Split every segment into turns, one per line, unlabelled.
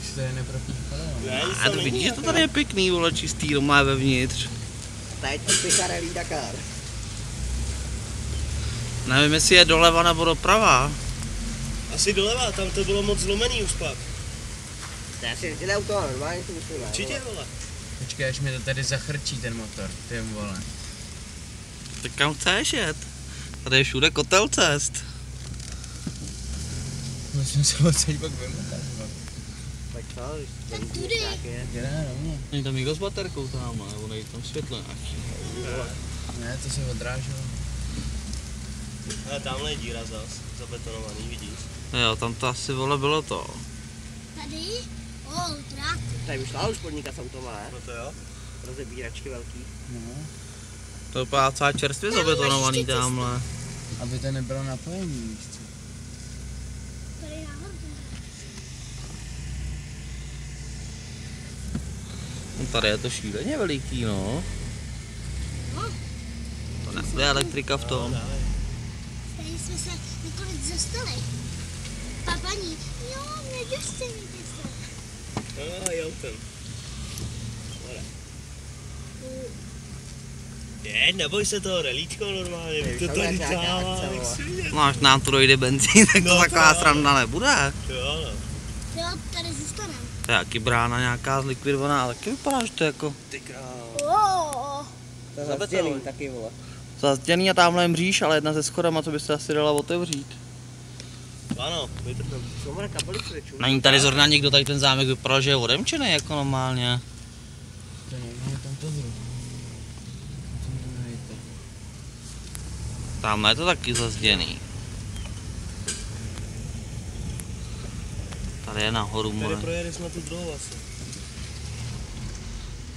si tady nepropíchalo.
A to vidíš, že to tady je pěkný, vole, čistý, doma vevnitř.
Tady to Picarelli Dakar.
Nevím, jestli je doleva nebo doprava.
Asi doleva, tam to bylo moc zlomený už pak.
To je asi jezdili auto, normálně to musíme.
Určitě, vole.
Počkej, až mi to tady zachrčí ten motor, ty vole.
Tak kam chceš jet? Tady je všude kotel cest.
Musím se odsaď pak vymotat.
Tak co,
Tak tudy.
Jde na mě.
Není tam nikdo s baterkou tamhle, nebo nejde tam světlo nějaký.
Ne, to se odráželo.
Ale tamhle je díra zas, zabetonovaný, vidíš?
Jo, tam to asi, vole, bylo to.
Tady? Trák.
tady vyšla už podnikat s automa, ne?
No to jo.
Rozebíračky velký.
No,
To je úplně celá čerstvě zabetonovaný tamhle.
aby to nebylo napojení, víš co.
Tady nahoru.
No, tady je to šíleně veliký, no.
No.
To nebude elektrika v tom.
Tady jsme se nakonec zastali. Papaní, jo, neděste mi to.
Jo, ten. Je, neboj se toho relíčko normálně, to tady dává.
No, až nám tu dojde benzín, tak to
No,
taková
právě.
sranda nebude.
Jo, no.
Jo, tady zůstaneme.
To je jaký brána nějaká zlikvidovaná, ale taky vypadá, že to je jako
Ty král.
To je zazděný taky, vole.
zazděný a tamhle mříž, ale jedna ze schodama, co by se asi dala otevřít.
Ano, vytrhnul.
Šomar kabely přečů.
Není tady zrovna někdo, tady ten zámek vypadal, že je odemčený jako normálně.
To nevím, tam to zrovna.
Tamhle je to taky zazděný. Tady je nahoru,
Tady
more.
projedeš na tu druhou asi.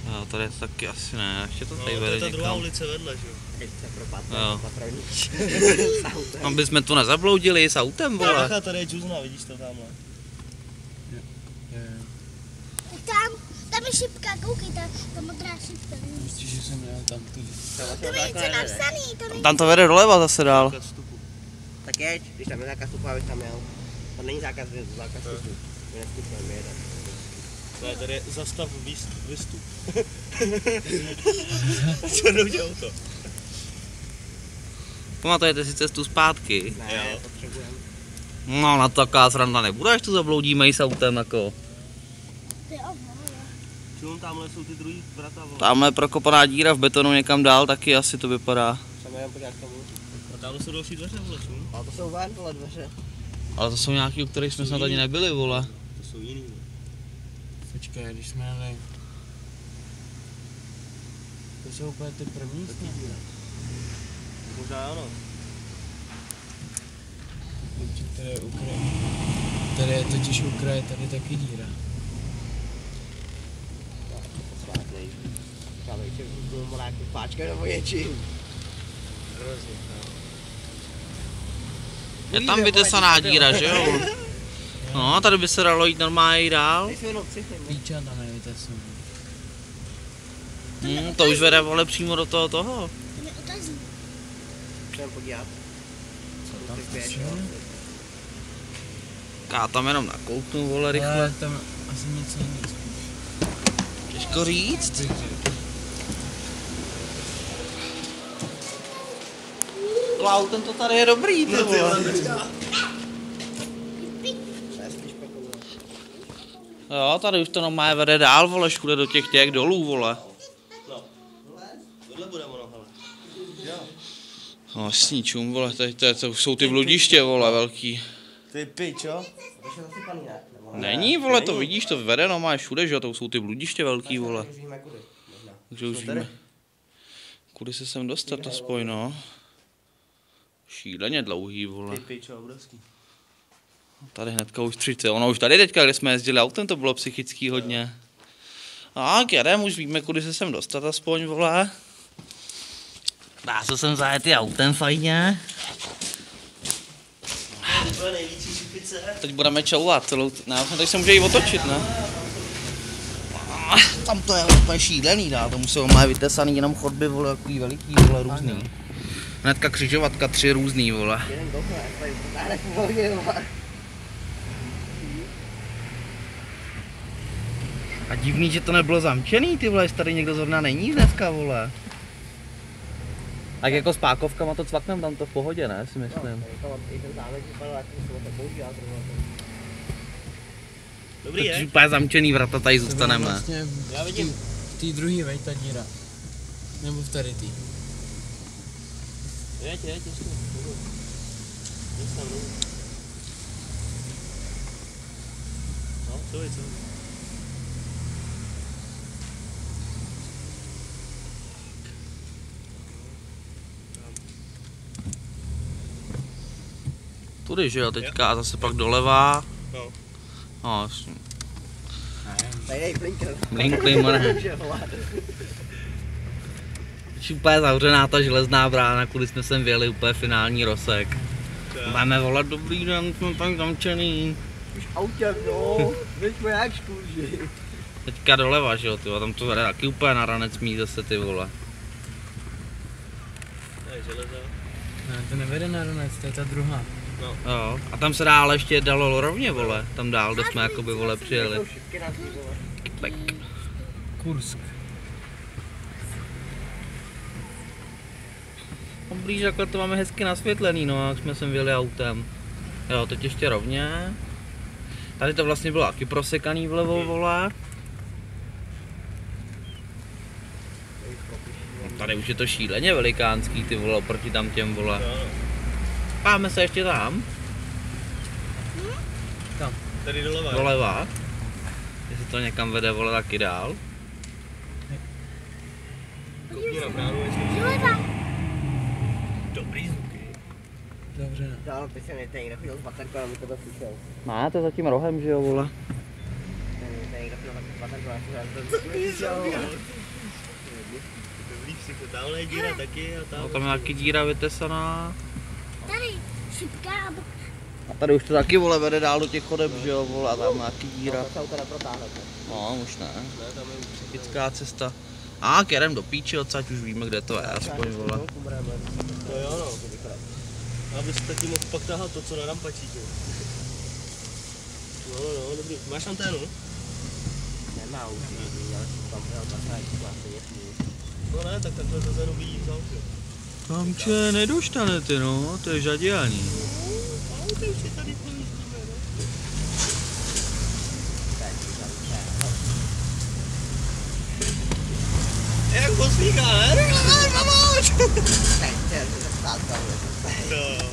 Jo, tady je to taky asi ne, ještě to
No,
tady
to je
vede
ta druhá
někam.
ulice vedle, že jo.
Teď se propadne
Jo.
patrovníč. S autem.
Tam bychom tu nezabloudili s autem, vole.
Bacha, tady je džuzna, vidíš to tamhle.
Tam je šipka, koukej, ta modrá šipka.
Prostě, že jsem měl tam tudy.
To je něco napsaný, to není.
Tam to vede doleva zase dál.
Zákaz vstupu.
Tak jeď, když tam je zákaz vstupu, abych tam jel. To není zákaz vjezdu, zákaz vstupu. My nestupujeme, my jedeme.
Ne, tady je zastav vystup. Co doudě auto?
Pamatujete si cestu zpátky?
Ne,
Jo.
potřebujeme.
No, na to taková sranda nebude, až tu zabloudíme i s autem, jako.
Čum, tamhle jsou ty druhý vrata, vole.
Tamhle je prokopaná díra v betonu někam dál, taky asi to vypadá.
Jsem jenom podívat k tomu.
A tamhle jsou další dveře, vole, čum.
Ale to jsou ven, vole, dveře.
Ale to jsou nějaký, u kterých jsme snad ani nebyli, vole.
To jsou jiný, vole.
Počkej, když jsme jeli. To jsou úplně ty první snad.
Možná ano.
Tady je ukraj. Tady je totiž ukraj, tady taky díra.
Svátnej. Říkám, že budu mláky páčka nebo něčím.
Hrozně,
Je tam vytesaná díra, že jo? No, a tady by se dalo jít normálně i dál.
Teď jsou jenom cifry,
Píča tam je vytesaný.
To už vede, vole, přímo do toho.
To je otazník.
můžeme podívat.
Co tam
Teď běž,
je?
jo.
Já tam jenom nakouknu, vole, rychle.
Ale tam asi nic není.
Těžko říct. Wow, tento tady je dobrý, ty vole.
To je spíš pekovo.
Jo, tady už to normálně vede dál, vole, všude do těch dolů, vole.
No. Tohle bude ono, hele. Jo.
No, sníčům, vole, to jsou ty bludiště, vole, velký.
Ty pič, jo?
To je zasypaný, ne? Nebo ne?
Není, vole, to vidíš, to vede normálně všude, že jo, to jsou ty bludiště velký, vole.
Už víme kudy, možná.
Takže už víme, kudy se sem dostat aspoň, no. Šíleně dlouhý, vole.
Ty pič, jo, obrovský.
Tady hnedka už 30, ono už tady teďka, kde jsme jezdili autem, to bylo psychický hodně. Tak jedem, už víme, kudy se sem dostat aspoň, vole. Dá se sem zajet i autem fajně.
To je největší šipice.
Teď budeme čouvat celou, ne, teď se může i otočit, ne? Tam to je úplně šílený, dá, tomu jsou má vytesaný jenom chodby, vole, takový veliký, vole, různý. Hnedka křižovatka 3 různý, vole.
Jeden dochne, tady potáhne pohodě, vole.
A divný, že to nebylo zamčený, ty vole, jestli tady někdo zrovna není dneska, vole. Tak jako s pákovkama to cvaknem tam to v pohodě, ne, si myslím.
I ten zámek vypadal, jak se to používá zrovna.
Dobrý je?
Takže úplně zamčený vrata tady zůstaneme.
Vlastně
Já vidím.
v té druhé, veď, ta díra. Nebo v tady tý.
Jeď, ještě. Nic tam není. No, co je, co?
Tudy, že jo, teďka a zase pak doleva.
No.
No, jasně.
Tady dej blinker.
Blinkli, mane. Úplně zavřená ta železná brána, kudy jsme sem vjeli, úplně finální rozsek. Máme volat dobrý den, jsme tam zamčený.
Už autě, no. Vyšme jak škůži.
Teďka doleva, že jo, tyjo, tam to vede taky úplně na ranec mít zase, ty vole.
To je železo.
Ne, to nevede na ronec, to je ta druhá.
Jo, a tam se dál ještě dalo rovně, vole, tam dál, kde jsme jakoby, vole, přijeli. Tak.
Kursk.
Blíž takhle to máme hezky nasvětlený, no, jak jsme sem vyjeli autem. Jo, teď ještě rovně. Tady to vlastně bylo taky prosekaný vlevo, vole. Tady už je to šíleně velikánský, ty vole, oproti tam těm, vole. Páme se ještě tam,
Tady doleva.
doleva. Jestli to někam vede, vole, taky dál.
Koukni na bránu, jestli
Doleva.
dobrý zvuky.
Zavřená.
Dál, ty se nejde, někdo chodil s baterkou, a mi to přišel.
Má to za tím rohem, že jo, vole.
Někdo chodil s baterkou, a to přišel.
Dobrý psycho, tamhle je díra taky a tam.
No, tam je taky díra vytesaná.
Tady. Šipka a
A tady už to taky, vole, vede dál do těch chodeb, že jo, vole, a tam má taky díra.
To se auto neprotáhne.
No, už ne.
Ne, tam je
Psychická cesta. A kerem do píči, odsaď už víme, kde to je, aspoň, vole.
No jo, no. Abys taky mohl pak tahat to, co na rampačíku. No, dobrý. Máš anténu?
Nemá už, ale tam byl vlastně
No ne, tak takhle zezadu vidím z auto.
Tam če nedoštanete, no, to je žadělní.
Autem si tady pomístíme, no. Jak poslíká, ne? Pomoc!
Ne, to je stát,
No.